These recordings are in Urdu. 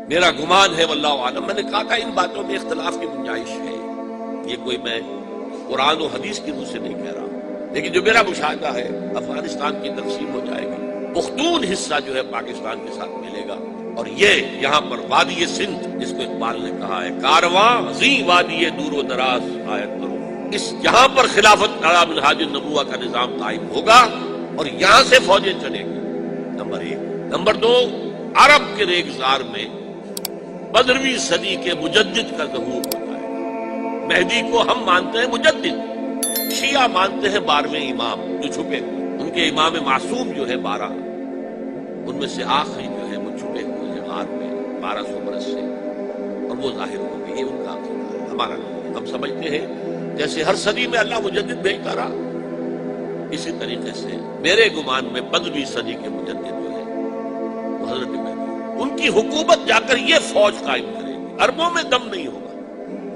میرا گمان ہے واللہ عالم، میں نے کہا تھا ان باتوں میں اختلاف کی گنجائش ہے، یہ کوئی میں قرآن و حدیث کی روح سے نہیں کہہ رہا، لیکن جو میرا مشاہدہ ہے افغانستان کی تقسیم ہو جائے گی، پختون حصہ جو ہے پاکستان کے ساتھ ملے گا، اور یہ یہاں پر وادی سندھ جس کو اقبال نے کہا ہے کارواں زی وادی دور و دراز آیت کرو، اس یہاں پر خلافت علی منہاج النبوہ کا نظام قائم ہوگا اور یہاں سے فوجیں چلیں گی، نمبر ایک۔ نمبر دو، عرب کے ریگزار میں 15ویں صدی کے مجدد کا ظہور ہوتا ہے۔ مہدی کو ہم مانتے ہیں مجدد، شیعہ مانتے ہیں 12ویں امام جو چھپے ہوئے، ان کے امام معصوم جو ہے 12، ان میں سے آخری جو ہے وہ چھپے ہوئے ہیں غار میں 1200 برس سے، اور وہ ظاہر ہو گئی، یہ ان کا عقیدہ ہے، ہمارا نہیں۔ ہم سمجھتے ہیں جیسے ہر صدی میں اللہ مجدد بھیجتا رہا، اسی طریقے سے میرے گمان میں 15ویں صدی کے مجدد جو ہے وہ حضرت مہدی، ان کی حکومت جا کر یہ فوج قائم کرے گی، عربوں میں دم نہیں ہوگا،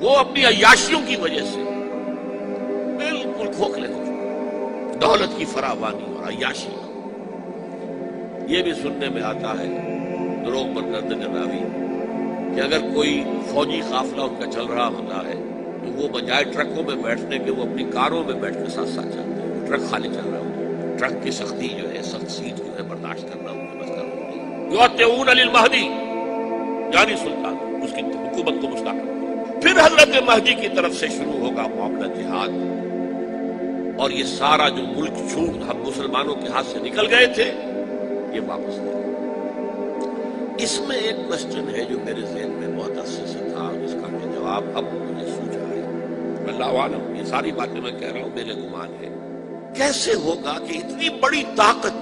وہ اپنی عیاشیوں کی وجہ سے بالکل کھوکھلے ہو چکے، دولت کی فراوانی اور عیاشی۔ یہ بھی سننے میں آتا ہے دروغ پر گردن راوی کہ اگر کوئی فوجی قافلہ ان کا چل رہا ہوتا ہے تو وہ بجائے ٹرکوں میں بیٹھنے کے وہ اپنی کاروں میں بیٹھ کے ساتھ ساتھ چلتے ہیں، ٹرک خالی چل رہا ہوتا ہے، ٹرک کی سختی جو ہے، سخت سیٹ جو ہے برداشت کرنا ان کے بس کا ہوتی ہے۔ یعطون للمہدی، یعنی سلطان اس کی حکومت کو مستحکم، پھر حضرت مہدی کی طرف سے شروع ہوگا معاملہ جہاد، اور یہ سارا جو ملک چھوٹ ہم مسلمانوں کے ہاتھ سے نکل گئے تھے یہ واپس لے گئے۔ اس میں ایک کوشچن ہے جو میرے ذہن میں بہت عرصے سے تھا، جس کا کہ جواب اب مجھے سوچا ہے، اللہ عالم، یہ ساری باتیں میں کہہ رہا ہوں میرے گمان ہے، کیسے ہوگا کہ اتنی بڑی طاقت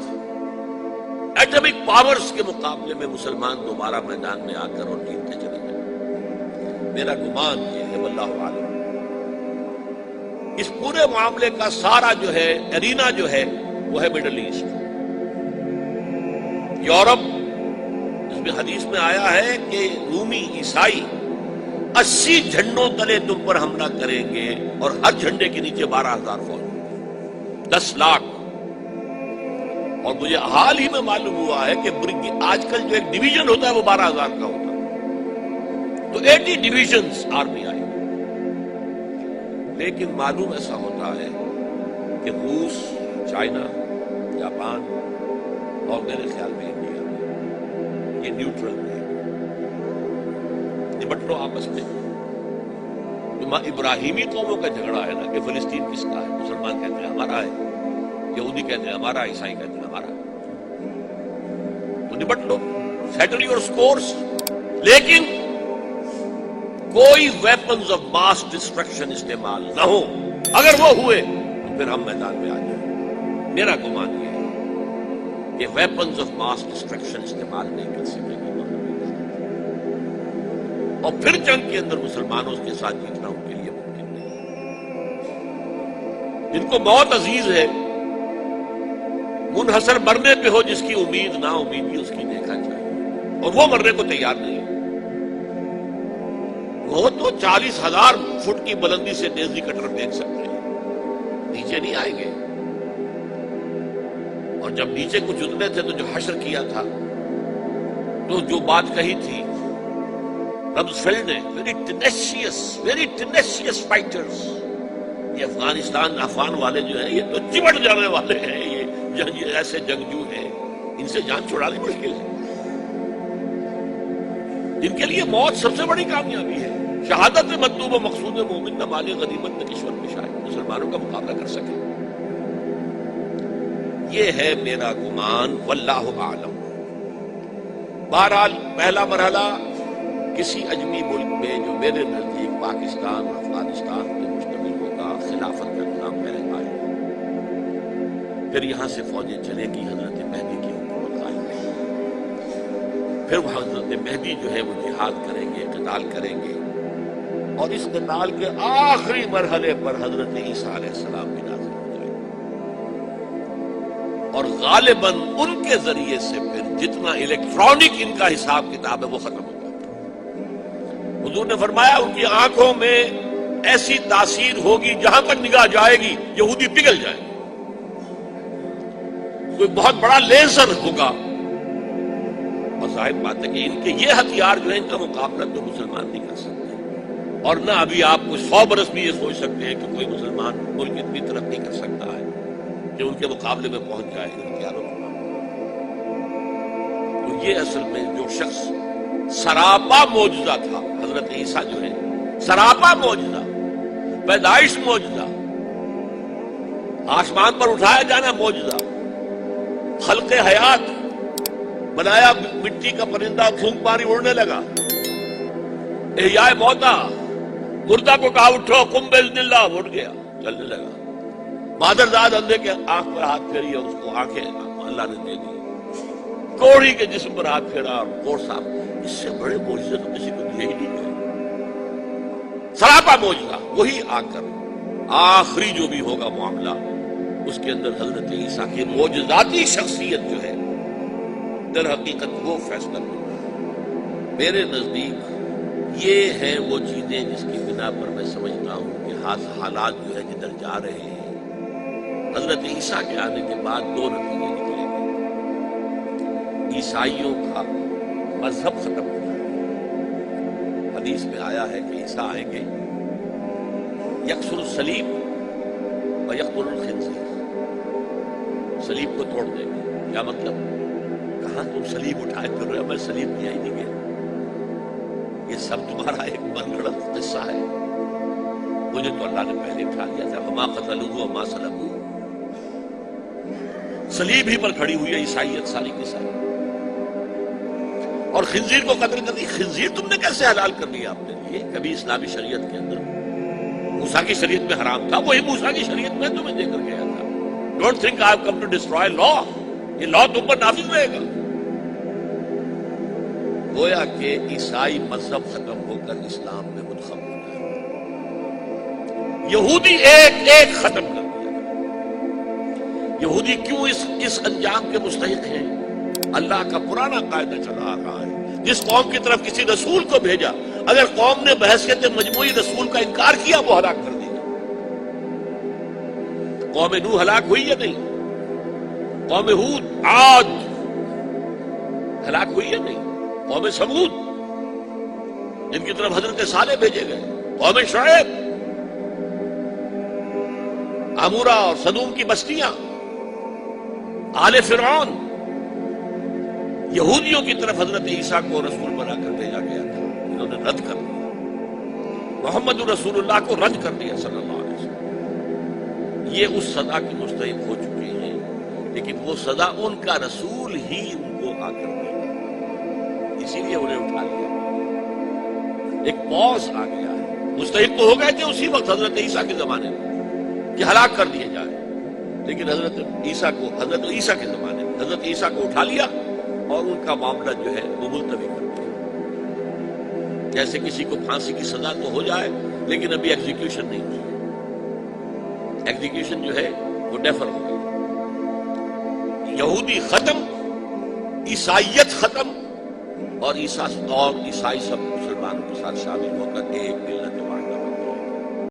ایٹمک پاورز کے مقابلے میں مسلمان دوبارہ میدان میں آ کر اور جیتتے چلے جائیں؟ میرا گمان یہ ہے واللہ عالم، اس پورے معاملے کا سارا جو ہے ارینا جو ہے وہ ہے مڈل ایسٹ، یورپ، جس میں حدیث میں آیا ہے کہ رومی عیسائی 80 جھنڈوں تلے تم پر حملہ کریں گے اور ہر جھنڈے کے نیچے 12,000 فوج، 10 لاکھ۔ اور مجھے حال ہی میں معلوم ہوا ہے کہ آج کل جو ایک ڈویژن ہوتا ہے وہ 12,000 کا ہوتا ہے، تو 80 ڈویژنز آرمی آئی، لیکن معلوم ایسا ہوتا ہے کہ روس، چائنا، جاپان اور میرے خیال میں انڈیا یہ نیوٹرل ہے، نمٹ لو آپس میں۔ ابراہیمی قوموں کا جھگڑا ہے نا کہ فلسطین کس کا ہے، مسلمان کہتے ہیں ہمارا ہے، یہودی کہتے ہیں ہمارا، عیسائی کہتے ہیں ہمارا، تو نمٹ لو، سیٹل یور سکورز، لیکن کوئی ویپنز آف ماس ڈسٹرکشن استعمال نہ ہو، اگر وہ ہوئے تو پھر ہم میدان میں آ جائیں۔ میرا گمان یہ ہے کہ ویپنز آف ماس ڈسٹرکشن استعمال نہیں کر سکیں گے، اور پھر جنگ کے اندر مسلمانوں کے ساتھ جیتنا ان کے لیے ممکن نہیں ہے۔ جن کو موت عزیز ہے، منحصر مرنے پہ ہو جس کی امید نا امیدی اس کی دیکھا جائے، اور وہ مرنے کو تیار نہیں ہے، وہ تو 40,000 فٹ کی بلندی سے نیزی کٹر پھینک سکتے ہیں، نیچے نہیں آئیں گے۔ اور جب نیچے کچھ اترے تھے تو جو حشر کیا تھا، تو جو بات کہی تھی رمزفیلڈ نے، ویری ٹینیشیس فائٹرز، یہ افغان والے جو ہیں یہ تو چمٹ جانے والے ہیں، یہ ایسے جنگجو ہیں، ان سے جان چھڑانی مشکل ہے، جن کے لیے موت سب سے بڑی کامیابی ہے۔ شہادت مطلوب و مقصود مومن نہ مال غنیمت نہ کشور میں شاید مسلمانوں کا مقابلہ کر سکے، یہ ہے میرا گمان واللہ عالم۔ بہرحال پہلا مرحلہ کسی اجمی ملک میں جو میرے نزدیک پاکستان اور افغانستان پہ مشتمل ہوگا، خلافت کا نظام پہلے آئے، پھر یہاں سے فوجیں چلے گی، حضرت مہدی کی حکومت قائم ہے، پھر وہ حضرت مہدی جو ہے وہ جہاد کریں گے، قتال کریں گے، اور اس قتال کے آخری مرحلے پر حضرت عیسیٰ علیہ السلام بھی نازل ہو جائیں گے، اور غالباً ان کے ذریعے سے پھر جتنا الیکٹرانک ان کا حساب کتاب ہے وہ ختم ہو جائے۔ حضور نے فرمایا ان کی آنکھوں میں ایسی تاثیر ہوگی جہاں تک نگاہ جائے گی یہودی پگھل جائیں گے، کوئی بہت بڑا لیزر ہوگا اور ظاہر بات ہے کہ ان کے یہ ہتھیار جو ہیں ان کا مقابلہ تو مسلمان نہیں کر سکتے، اور نہ ابھی آپ کو 100 برس بھی یہ سوچ سکتے ہیں کہ کوئی مسلمان ملک اتنی ترقی کر سکتا ہے کہ ان کے مقابلے میں پہنچ جائے ہتھیاروں کے معاملے۔ تو یہ اصل میں جو شخص سراپا معجزہ تھا، حضرت عیسیٰ جو ہے سراپا معجزہ، پیدائش معجزہ، آسمان پر اٹھایا جانا معجزہ، خلق حیات، بنایا مٹی کا پرندہ پھونک ماری اڑنے لگا، احیاء موتا، مردہ کو کہا اٹھو قم باذن اللہ، اٹھ گیا چلنے لگا، مادرزاد اندھے کے آنکھ پر ہاتھ پھیری اور اس کو آنکھیں اللہ نے دے دی، کوڑی کے جسم پر ہاتھ پھیرا اور کوڑ صاحب، اس سے بڑے معجزے تو کسی کو دیے ہی نہیں گئے، سراپا معجزہ۔ وہی آ کر آخری جو بھی ہوگا معاملہ اس کے اندر حضرت عیسیٰ کی معجزاتی شخصیت جو ہے در حقیقت وہ فیصلہ ہوگا۔ میرے نزدیک یہ ہیں وہ چیزیں جس کی بنا پر میں سمجھتا ہوں کہ حالات جو ہے جدھر جا رہے ہیں، حضرت عیسیٰ کے آنے کے بعد 2 نتیجے نکلیں گے۔ عیسائیوں کا مذہب ختم ہو جائے گا، حدیث میں آیا ہے کہ عیسیٰ آئیں گے یکسر الصلیب و یقتل الخنزیر، صلیب کو توڑ دیں گے۔ کیا مطلب؟ کہاں تم صلیب اٹھائے پھر رہے ہو؟ میں صلیب لیا ہی نہیں گیا، یہ سب تمہارا ایک من گھڑت قصہ ہے، مجھے تو اللہ نے پہلے اٹھا لیا تھا، وما قتلوہ وما صلبوہ، صلیب ہی پر کھڑی ہوئی ہے عیسائیت ساری کی ساری، اور خنزیر کو قتل کر دی۔ خنزیر تم نے کیسے حلال کر لیا آپ نے؟ یہ کبھی اسلامی شریعت کے اندر موسیٰ کی شریعت میں حرام تھا، وہی موسیٰ کی شریعت میں تمہیں دے کر گیا تھا۔ Don't think I have come to destroy law, یہ لا تم پر نافذ رہے گا۔ گویا کہ عیسائی مذہب ختم ہو کر اسلام میں منتخب ہو جائے، یہودی ایک ایک ختم کر دیا۔ یہودی کیوں اس انجام کے مستحق ہیں؟ اللہ کا پرانا قاعدہ چلا آ رہا ہے، جس قوم کی طرف کسی رسول کو بھیجا، اگر قوم نے بحیثیت مجموعی رسول کا انکار کیا وہ ہلاک کر دیا۔ قوم نوح ہلاک ہوئی یا نہیں؟ قوم ہود، عاد ہلاک ہوئی یا نہیں؟ قوم سمود جن کی طرف حضرت صالح بھیجے گئے، قوم شعیب، عمورہ اور صدوم کی بستیاں، آل فرعون، یہودیوں کی طرف حضرت عیسیٰ کو رسول بنا کر بھیجا گیا تھا، انہوں نے رد کر دیا، محمد رسول اللہ کو رد کر دیا صلی اللہ علیہ وسلم۔ یہ اس سزا کی مستحق ہو چکے ہیں، لیکن وہ سزا ان کا رسول ہی ان کو آ کر دے گا، اسی لیے انہیں اٹھا لیا۔ ایک پوز آ گیا ہے، مستحق تو ہو گئے تھے اسی وقت حضرت عیسیٰ کے زمانے میں کہ ہلاک کر دیے جائے، لیکن حضرت عیسیٰ کے زمانے میں حضرت عیسیٰ کو اٹھا لیا اور ان کا معاملہ جو ہے وہ ملتوی کر دیا۔ جیسے کسی کو پھانسی کی سزا تو ہو جائے لیکن ابھی ایگزیکیوشن نہیں ہوئی، ایگزیکیوشن جو ہے وہ ڈیفر ہو گئی۔ یہودی ختم، عیسائیت ختم، اور عیسائی سب مسلمانوں کے ساتھ شامل ہو کر ایک ملت